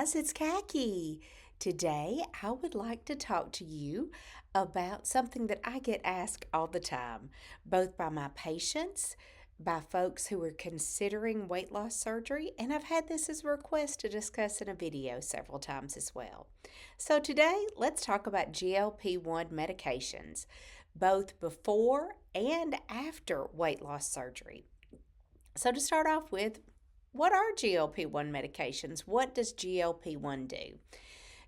guys, it's Kaki. Today, I would like to talk to you about something that I get asked all the time, both by my patients, by folks who are considering weight loss surgery, and I've had this as a request to discuss in a video several times as well. So, today, let's talk about GLP-1 medications, both before and after weight loss surgery. So, to start off with, what are GLP-1 medications? What does GLP-1 do?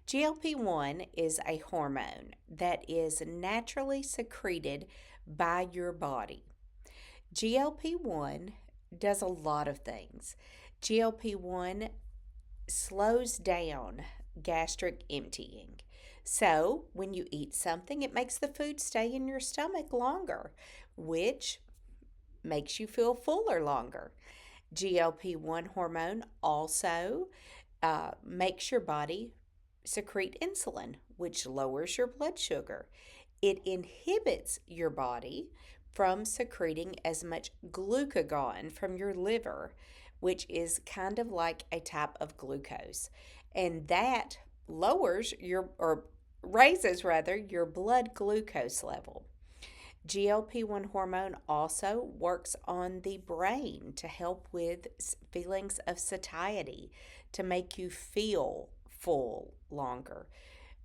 GLP-1 is a hormone that is naturally secreted by your body. GLP-1 does a lot of things. GLP-1 slows down gastric emptying. So, when you eat something, it makes the food stay in your stomach longer, which makes you feel fuller longer. GLP-1 hormone also makes your body secrete insulin, which lowers your blood sugar. It inhibits your body from secreting as much glucagon from your liver, which is kind of like a type of glucose. And that lowers or raises rather, your blood glucose level. GLP-1 hormone also works on the brain to help with feelings of satiety, to make you feel full longer.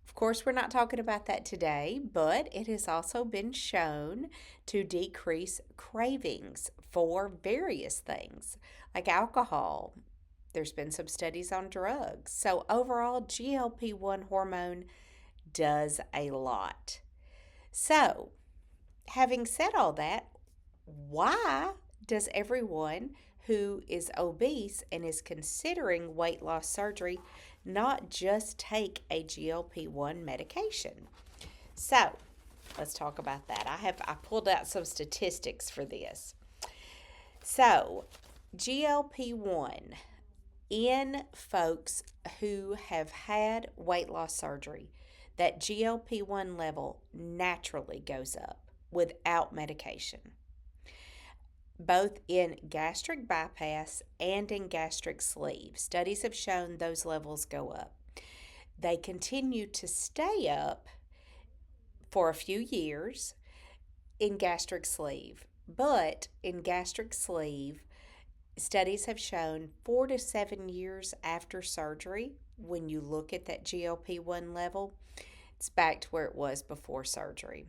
Of course, we're not talking about that today, but it has also been shown to decrease cravings for various things like alcohol. There's been some studies on drugs. So, overall, GLP-1 hormone does a lot. So, having said all that, why does everyone who is obese and is considering weight loss surgery not just take a GLP-1 medication? So, let's talk about that. I pulled out some statistics for this. So, GLP-1 in folks who have had weight loss surgery, that GLP-1 level naturally goes up without medication. Both in gastric bypass and in gastric sleeve, studies have shown those levels go up. They continue to stay up for a few years in gastric sleeve, but in gastric sleeve, studies have shown 4 to 7 years after surgery, when you look at that GLP-1 level, it's back to where it was before surgery.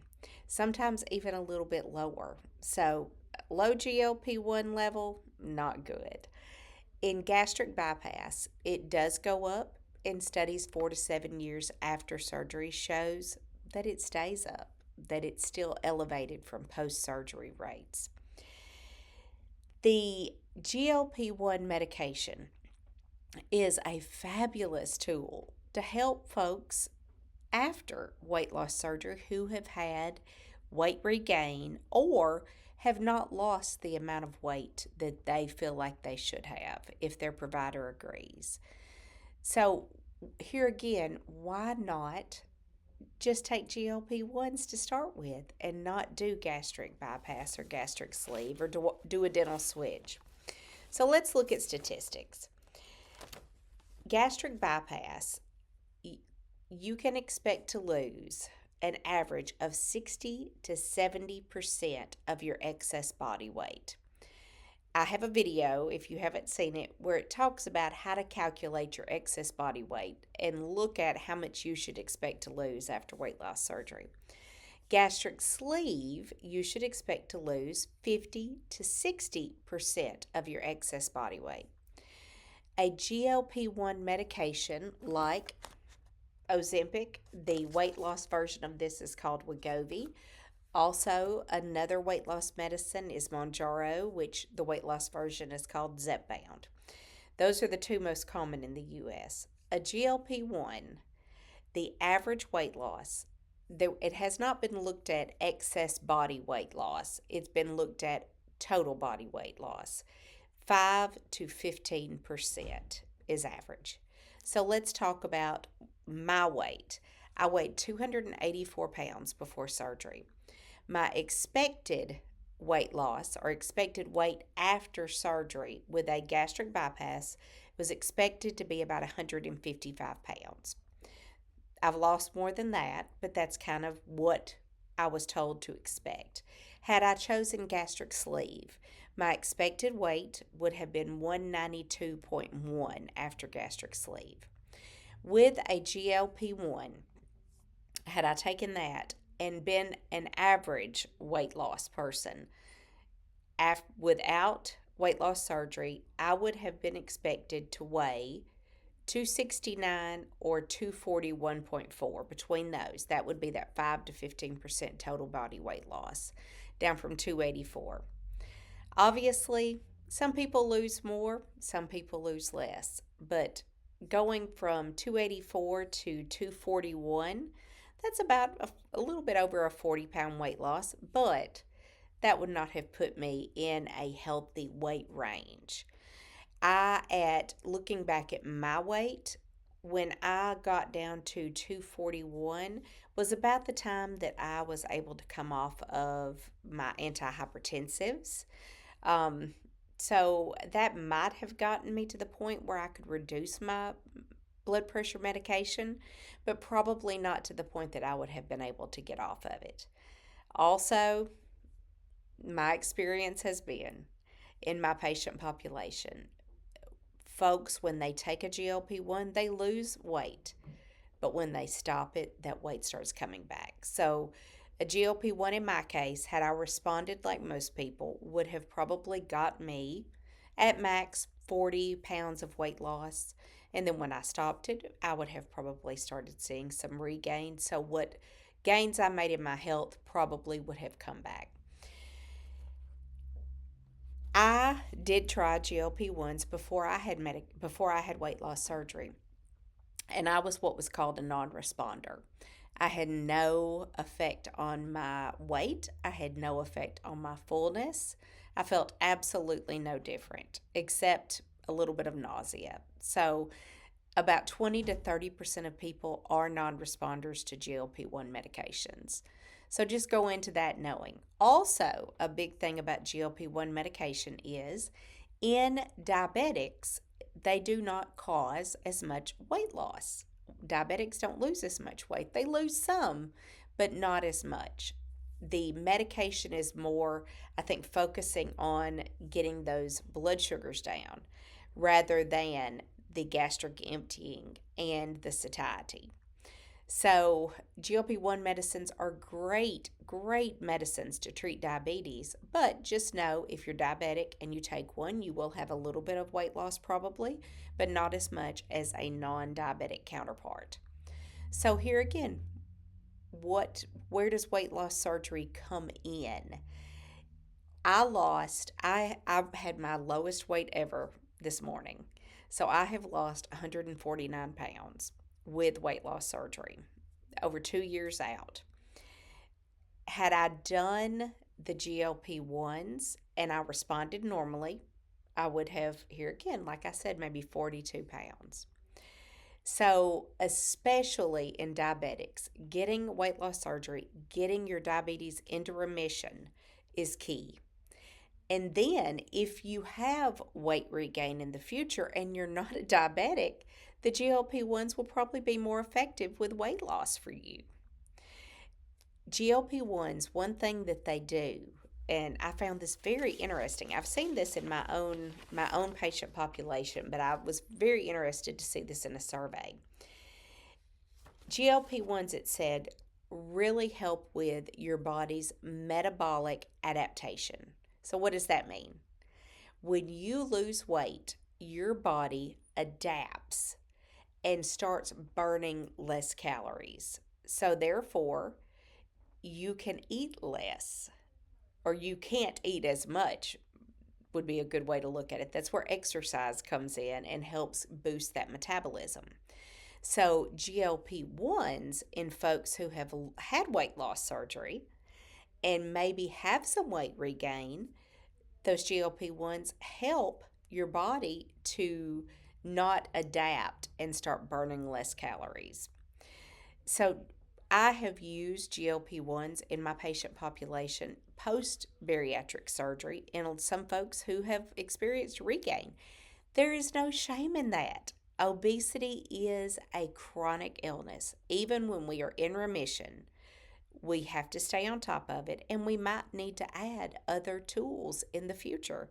Sometimes even a little bit lower. So, low GLP-1 level, not good. In gastric bypass, it does go up. In studies 4 to 7 years after surgery shows that it stays up, that it's still elevated from post-surgery rates. The GLP-1 medication is a fabulous tool to help folks after weight loss surgery who have had weight regain or have not lost the amount of weight that they feel like they should have if their provider agrees. So, here again, why not just take GLP-1s to start with and not do gastric bypass or gastric sleeve or do a dental switch? So, let's look at statistics. Gastric bypass, you can expect to lose an average of 60 to 70% of your excess body weight. I have a video, if you haven't seen it, where it talks about how to calculate your excess body weight and look at how much you should expect to lose after weight loss surgery. Gastric sleeve, you should expect to lose 50 to 60% of your excess body weight. A GLP-1 medication like Ozempic, the weight loss version of this is called Wegovy. Also, another weight loss medicine is Mounjaro, which the weight loss version is called Zepbound. Those are the two most common in the U.S. A GLP-1, the average weight loss, it has not been looked at excess body weight loss. It's been looked at total body weight loss. 5 to 15% is average. So let's talk about my weight. I weighed 284 pounds before surgery. My expected weight loss or expected weight after surgery with a gastric bypass was expected to be about 155 pounds. I've lost more than that, but that's kind of what I was told to expect. Had I chosen gastric sleeve, my expected weight would have been 192.1 after gastric sleeve. With a GLP-1, had I taken that and been an average weight loss person without weight loss surgery, I would have been expected to weigh 269 or 241.4. Between those, that would be that 5 to 15% total body weight loss, down from 284. Obviously, some people lose more, some people lose less, but going from 284 to 241, that's about a little bit over a 40-pound weight loss, but that would not have put me in a healthy weight range. At looking back at my weight, when I got down to 241, was about the time that I was able to come off of my antihypertensives. Um, so that might have gotten me to the point where I could reduce my blood pressure medication, but probably not to the point that I would have been able to get off of it. Also, my experience has been in my patient population, folks, when they take a GLP-1, they lose weight, but when they stop it, that weight starts coming back. So, a GLP-1 in my case, had I responded like most people, would have probably got me at max 40 pounds of weight loss. And then when I stopped it, I would have probably started seeing some regain. So, what gains I made in my health probably would have come back. I did try GLP-1s before I had weight loss surgery, and I was what was called a non-responder. I had no effect on my weight. I had no effect on my fullness. I felt absolutely no different except a little bit of nausea. So, about 20 to 30% of people are non responders to GLP-1 medications. So just go into that knowing. Also, a big thing about GLP-1 medication is in diabetics, they do not cause as much weight loss. Diabetics don't lose as much weight. They lose some, but not as much. The medication is more, I think, focusing on getting those blood sugars down rather than the gastric emptying and the satiety. So, GLP-1 medicines are great, great medicines to treat diabetes, but just know if you're diabetic and you take one, you will have a little bit of weight loss probably, but not as much as a non-diabetic counterpart. So, here again, where does weight loss surgery come in? I had my lowest weight ever this morning. So I have lost 149 pounds with weight loss surgery over 2 years out. Had I done the GLP-1s and I responded normally, I would have, here again, like I said, maybe 42 pounds. So, especially in diabetics, getting weight loss surgery, getting your diabetes into remission is key. And then, if you have weight regain in the future and you're not a diabetic, the GLP-1s will probably be more effective with weight loss for you. GLP-1s, one thing that they do, and I found this very interesting. I've seen this in my own patient population, but I was very interested to see this in a survey. GLP-1s, it said, really help with your body's metabolic adaptation. So, what does that mean? When you lose weight, your body adapts and starts burning less calories. So, therefore, you can eat less or you can't eat as much, would be a good way to look at it. That's where exercise comes in and helps boost that metabolism. So, GLP-1s in folks who have had weight loss surgery and maybe have some weight regain, those GLP-1s help your body to not adapt and start burning less calories. So, I have used GLP-1s in my patient population post bariatric surgery in some folks who have experienced regain. There is no shame in that. Obesity is a chronic illness. Even when we are in remission, we have to stay on top of it, and we might need to add other tools in the future.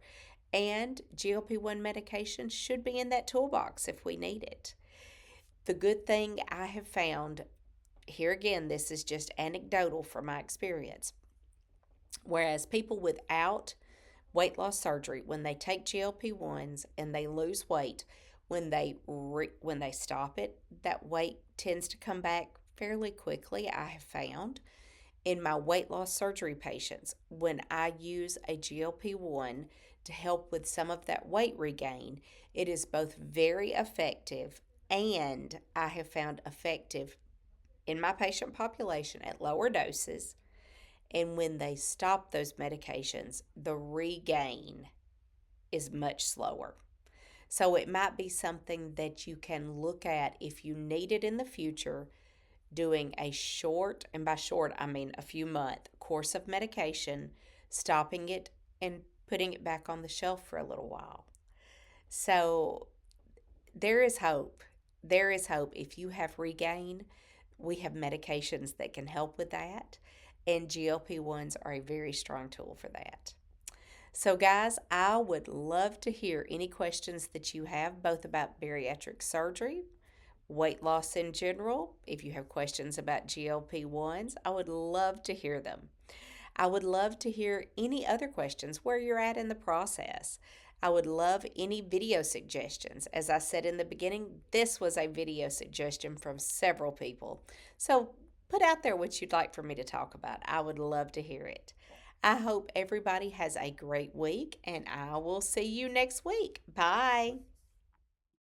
And GLP-1 medication should be in that toolbox if we need it. The good thing I have found, here again, this is just anecdotal from my experience, whereas people without weight loss surgery, when they take GLP-1s and they lose weight, when they stop it, that weight tends to come back fairly quickly. I have found in my weight loss surgery patients, when I use a GLP-1 to help with some of that weight regain, it is both very effective, and I have found effective in my patient population at lower doses. And when they stop those medications, the regain is much slower. So it might be something that you can look at if you need it in the future, doing a short, and by short I mean a few month course of medication, stopping it and putting it back on the shelf for a little while. So there is hope. There is hope. If you have regain, we have medications that can help with that, and GLP-1s are a very strong tool for that. So, guys, I would love to hear any questions that you have, both about bariatric surgery, weight loss in general. If you have questions about GLP-1s, I would love to hear them. I would love to hear any other questions where you're at in the process. I would love any video suggestions. As I said in the beginning, this was a video suggestion from several people. So put out there what you'd like for me to talk about. I would love to hear it. I hope everybody has a great week, and I will see you next week. Bye.